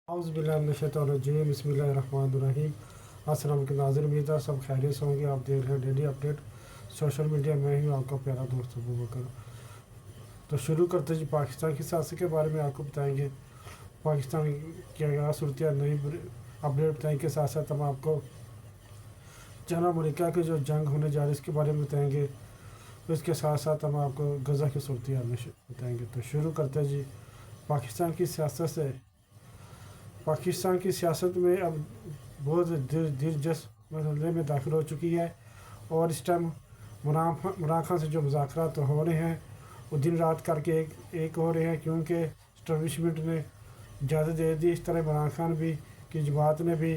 औज़ुबिल्लाहिमिनश्शैतानिर्रजीम बिस्मिल्लाहिर्रहमानिर्रहीम। अस्सलाम वालेकुम नाज़रीन, उम्मीद है सब खैरियत से होंगे। आप देख रहे हैं डेली अपडेट सोशल मीडिया में। ही आपका प्यारा दोस्त अबू बकर। तो शुरू करते जी, पाकिस्तान की सियासत के बारे में आपको बताएंगे। पाकिस्तान की क्या सूरत नई अपडेट बताएंगे। साथ साथ हम आपको चाइना अमेरिका की जो जंग होने जा रही है इसके बारे में बताएंगे। तो इसके साथ साथ हम आपको गज़ा की सूरत में बताएंगे। तो शुरू करते हैं जी पाकिस्तान की सियासत से। पाकिस्तान की सियासत में अब बहुत दिलचस्प मरहले में दाखिल हो चुकी है। और इस टाइम इमरान खान से जो मुज़ाकरात तो हो रहे हैं वो दिन रात करके एक हो रहे हैं, क्योंकि एस्टैब्लिशमेंट ने इजाज़त दे दी। इस तरह इमरान खान भी की जमात ने भी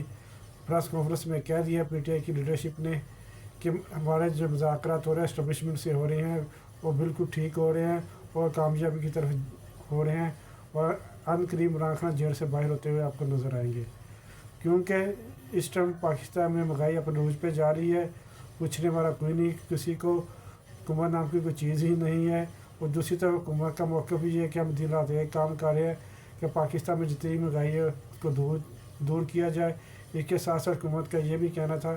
प्रेस कॉन्फ्रेंस में कह दिया, PTI की लीडरशिप ने, कि हमारे जो मुज़ाकरात हो रहे हैं एस्टैब्लिशमेंट से हो रहे हैं वो बिल्कुल ठीक हो रहे हैं और कामयाबी की तरफ हो रहे हैं। और अनकरीब इमरान खान जेल से बाहर होते हुए आपको नज़र आएंगे, क्योंकि इस टाइम पाकिस्तान में महंगाई अपने रूज पे जा रही है। पूछने वाला कोई नहीं, किसी को हुकूमत नाम की कोई चीज़ ही नहीं है। और दूसरी तरफ हुकूमत का मौक़िफ़ भी है कि हम दिन रात एक काम कर रहे हैं कि पाकिस्तान में जितनी महंगाई है उसको दूर किया जाए। इसके साथ साथ हुकूमत का ये भी कहना था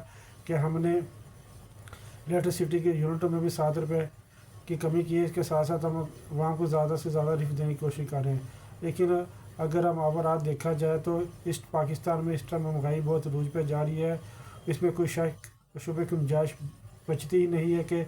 कि हमने इलेक्ट्रिसिटी के यूनिटों में भी 7 रुपये की कमी की है। इसके साथ साथ हम वहाँ को ज़्यादा से ज़्यादा रिलीफ देने की कोशिश कर रहे हैं। लेकिन अगर हम आवारात देखा जाए तो इस पाकिस्तान में इस टाइम महंगाई बहुत रूज पे जा रही है। इसमें कोई शक शुबे की गुंजाइश बचती ही नहीं है कि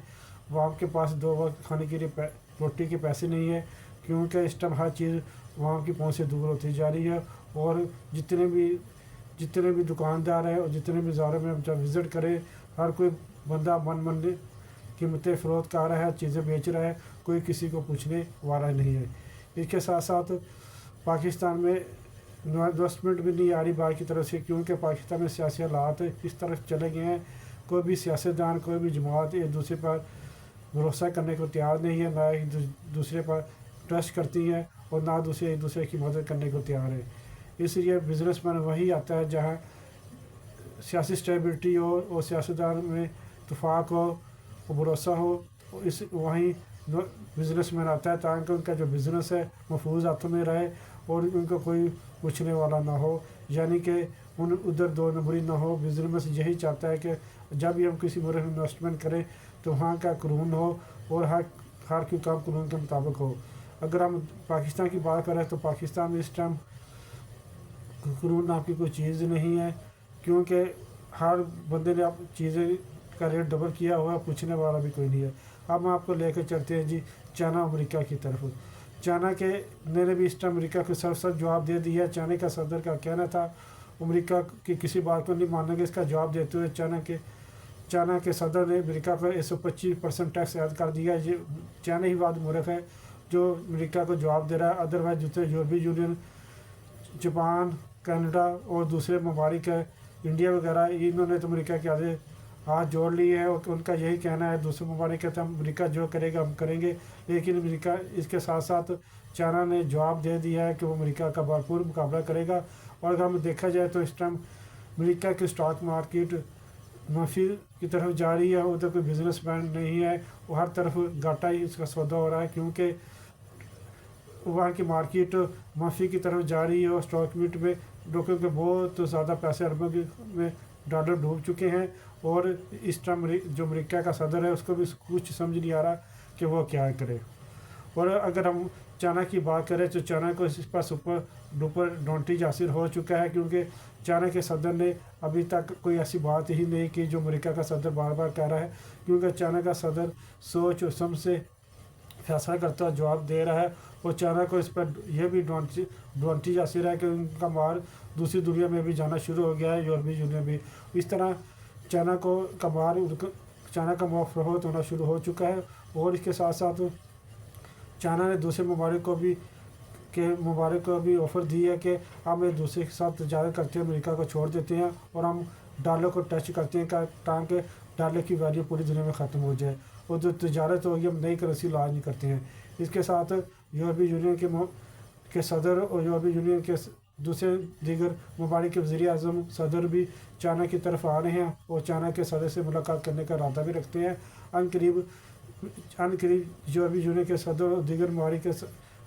वहाँ के पास 2 वक्त खाने के लिए रोटी के पैसे नहीं है, क्योंकि इस टाइम हर चीज़ वहाँ की पहुँच से दूर होती जा रही है। और जितने भी दुकानदार हैं और जितने भी इदारों में जब विज़िट करें, हर कोई बंदा मन कीमतें फ़रोख्त कर रहा है, चीज़ें बेच रहा है, कोई किसी को पूछने वाला नहीं है। इसके साथ साथ पाकिस्तान में इन्वेस्टमेंट भी नहीं आ रही बाहर की तरफ से, क्योंकि पाकिस्तान में सियासी हालात इस तरफ चले गए हैं। कोई भी सियासतदान, कोई भी जमात एक दूसरे पर भरोसा करने को तैयार नहीं है, ना एक दूसरे पर ट्रस्ट करती है और ना एक दूसरे की मदद करने को तैयार है। इसलिए बिजनेसमैन वही आता है जहाँ सियासी स्टेबिलिटी हो और सियासतदान में इत्तेफाक हो और भरोसा हो। इस वहीं बिजनेसमैन आता है ताकि उनका जो बिज़नेस है महफूज हाथों में रहे और उनको कोई पूछने वाला ना हो, यानी कि उधर 2 नंबरी ना हो। बिजनेस यही चाहता है कि जब भी हम किसी मुल्क में इन्वेस्टमेंट करें तो वहाँ का कानून हो और हर कोई काम कानून के मुताबिक हो। अगर हम पाकिस्तान की बात करें तो पाकिस्तान में इस टाइम कानून नाम की कोई चीज़ नहीं है, क्योंकि हर बंदे ने अब चीज़ें का रेट डबल किया हुआ है, पूछने वाला भी कोई नहीं है। अब हम आपको लेकर चलते हैं जी चाइना अमेरिका की तरफ। चाइना के ने भी इस टाइम अमेरिका को सर जवाब दे दिया है। चाइना का सदर का कहना था अमेरिका की किसी बात को नहीं मानेंगे। इसका जवाब देते हुए चाइना के सदर ने अमेरिका पर 125% टैक्स ऐड कर दिया। ये चाइना ही वाद मुल्क है जो अमेरिका को जवाब दे रहा है। अदरवाइज दूसरे यूरोपीय यूनियन, जापान, कनाडा और दूसरे ममालिक है, इंडिया वगैरह, इन्होंने तो अमेरिका के आगे हाथ जोड़ लिए हैं और उनका यही कहना है दूसरे ममालिक कहते हैं अमेरिका जो करेगा हम करेंगे। लेकिन अमेरिका इसके साथ साथ चाइना ने जवाब दे दिया है कि वो अमेरिका का भरपूर मुकाबला करेगा। और अगर हम देखा जाए तो इस टाइम अमेरिका की स्टॉक मार्केट मुनाफे की तरफ जा रही है। उधर कोई बिजनेस मैन नहीं है, वो हर तरफ घाटा ही इसका सौदा हो रहा है, क्योंकि वहाँ की मार्केट मुनाफे की तरफ जा रही है। और स्टॉक मार्केट में लोगों के बहुत ज़्यादा पैसे अरबों में डॉलर डूब चुके हैं। और इस टाइम जो अमेरिका का सदर है उसको भी कुछ समझ नहीं आ रहा कि वो क्या करे। और अगर हम चाइना की बात करें तो चाइना को इस पर सुपर डुपर एडवांटेज हासिल हो चुका है, क्योंकि चाइना के सदर ने अभी तक कोई ऐसी बात ही नहीं की जो अमेरिका का सदर बार बार कह रहा है। क्योंकि चाइना का सदर सोच और समझ से फैसला करता हुआ जवाब दे रहा है। और चाइना को इस पर यह भी एडवांटेज हासिल है कि उनका माल दूसरी दुनिया में भी जाना शुरू हो गया है, यूरोपीय यूनियन भी। इस तरह चाइना का माल फरोख्त होना शुरू हो चुका है। और इसके साथ साथ चाइना ने दूसरे ममालिक को भी ऑफ़र दी है कि हम एक दूसरे के साथ तजारत करते हैं, अमेरिका को छोड़ देते हैं और हम डॉलर को टच करते हैं ताकि डॉलर की वैल्यू पूरी दुनिया में ख़त्म हो जाए। और जो तजारत होगी हम नई करेंसी लॉन्च नहीं करते हैं। इसके साथ यूरोपीय यूनियन के सदर और यूरोपीय यूनियन के दूसरे दीगर ममालिक के वज़ीर आज़म सदर भी चाइना की तरफ आ रहे हैं और चाइना के सदर से मुलाकात करने का इरादा भी रखते हैं। अनकरीब यूरोपीय यूनियन के सदर और दीगर ममालिक के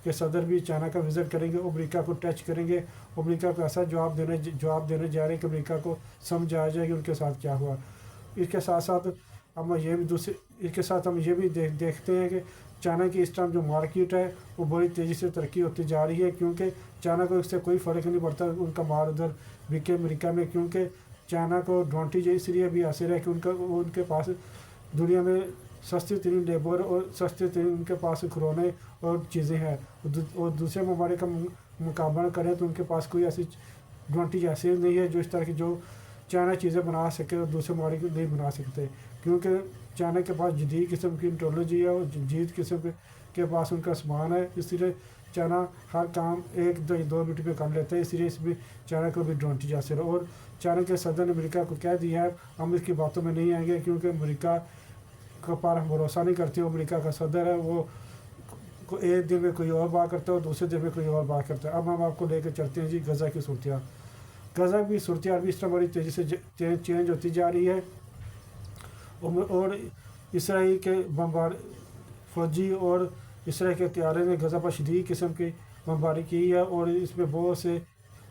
के सदर भी चाइना का विज़िट करेंगे, अमेरिका को टच करेंगे, अमेरिका को ऐसा जवाब देने जा रहे हैं कि अमेरिका को समझ आ जाएगी उनके साथ क्या हुआ। इसके साथ साथ हम ये भी देखते हैं कि चाइना की इस टाइम जो मार्केट है वो बड़ी तेज़ी से तरक्की होती जा रही है, क्योंकि चाइना को इससे कोई फ़र्क नहीं पड़ता उनका माल उधर बिके अमेरिका में, क्योंकि चाइना को एडवांटेज इसलिए भी हासिल है कि उनके पास दुनिया में सस्ती तरीन लेबर और सस्ती तरीन उनके पास खिलौने और चीज़ें हैं, और दूसरे ममालिक का मुकाबला करें तो उनके पास कोई ऐसी एडवांटेज ऐसी नहीं है जो इस तरह की जो चाइना चीज़ें बना सके और दूसरे ममालिक नहीं बना सकते, क्योंकि चाइना के पास जदीद किस्म की टेक्नोलॉजी है और जदीद किस्म के पास उनका सामान है, इसलिए चाइना हर काम 1-2 मिनट में कर लेता है, इसलिए इसमें चाइना को भी एडवांटेज हासिल है। और चाइना के सदर ने अमेरिका को कह दिया है हम इसकी बातों में नहीं आएंगे, क्योंकि अमेरिका के पर हम भरोसा नहीं करते। अमेरिका का सदर है वो एक दिन में कोई और बात करता है और दूसरे दिन में कोई और बात करता है। अब हम आपको लेकर चलते हैं जी गज़ा की सूरत। गज़ा की सूरत भी इस तरह बड़ी तेज़ी से चेंज होती जा रही है, और इसराइल के बमबार फौजी और इसराइल के हथियारों ने गज़ा पर शदीद किस्म की बमबारी की है, और इसमें बहुत से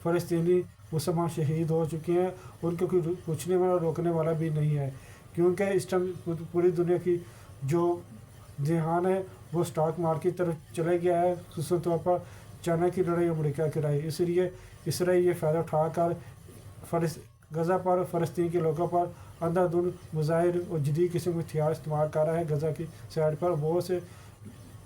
फ़लस्तीनी मुसलमान शहीद हो चुके हैं। उनको कोई पूछने वाला रोकने वाला भी नहीं है, क्योंकि इस टाइम पूरी दुनिया की जो ध्यान है वो स्टॉक मार्केट की तरफ चला गया है, खुसूस तौर पर चाइना की लड़ाई अमेरिका की लड़ाई। इसलिए इसराइल ये फ़ायदा उठाकर गज़ा पर फ़लस्तीन के लोगों पर अंधाधुंध मुजाहिर और जदीद किस्म के हथियार इस्तेमाल कर रहा है। गज़ा की साइड पर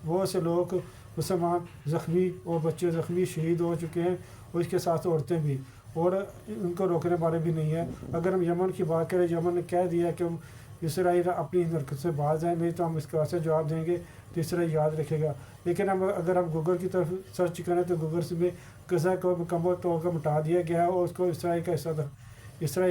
बहुत से लोग मुसलमान ज़ख्मी और बच्चे ज़ख्मी शहीद हो चुके हैं, और इसके साथ औरतें भी, और उनको रोकने वाले भी नहीं है। अगर हम यमन की बात करें, यमन ने कह दिया कि हम इसराइल अपनी हरकत से बाज आए, नहीं तो हम इसका ऐसे जवाब देंगे तो इसराइल याद रखेगा। लेकिन अगर हम गूगल की तरफ सर्च करें तो गूगल से में गज़ा को मुकम्मल तौर पर मिटा दिया गया है और उसको इसराइल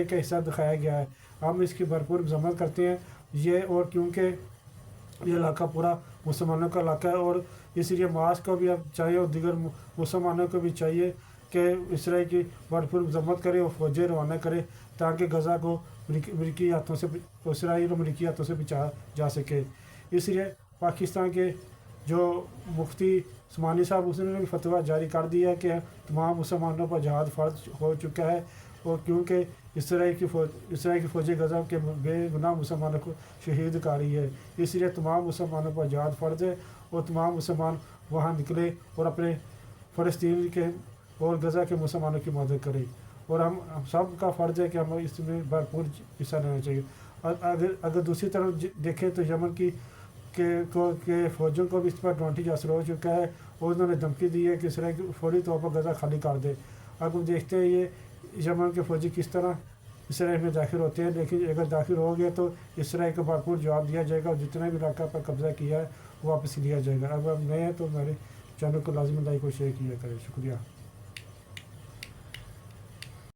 का हिस्सा दिखाया गया है। हम इसकी भरपूर मजम्मत करते हैं ये, और क्योंकि ये इलाका पूरा मुसलमानों का इलाका है, और इसलिए मास को भी अब चाहिए और दीगर मुसलमानों को भी चाहिए कि इसराइल की भरपूर मजम्मत करे और फौजें रवाना करे, ताकि गज़ा को अमरीकी हाथों से इसराइल और अमरीकी हाथों से बचाया जा सके। इसलिए पाकिस्तान के जो मुफ्ती उस्मानी साहब उसने भी फतवा जारी कर दिया है कि तमाम मुसलमानों पर जहाद फ़र्ज हो चुका है, और क्योंकि इसराइल की फ़ौजी गज़ा के बेगुनाह मुसलमानों को शहीद कर रही है, इसलिए तमाम मुसलमानों पर जहाद फ़र्ज है, और तमाम मुसलमान वहाँ निकले और अपने फ़लस्तीन के और गज़ा के मुसलमानों की मदद करें, और हम सब का फ़र्ज़ है कि हम इसमें भरपूर हिस्सा लेना चाहिए। अगर दूसरी तरफ देखें तो यमन के फ़ौजों को भी इस पर एडवांटेज हासिल हो चुका है, और उन्होंने धमकी दी है कि इसराइल फौरी तौर पर गज़ा खाली कर दे। अब हम देखते हैं ये यमन के फ़ौजी किस तरह इसराइल में दाखिल होते हैं, लेकिन अगर दाखिल हो गए तो इसराइल को भरपूर जवाब दिया जाएगा, और जितना भी इलाका पर कब्ज़ा किया है वो वापस लिया जाएगा। अब नए हैं तो मेरे चैनल को लाजमी लाइक और शेयर किया करें। शुक्रिया।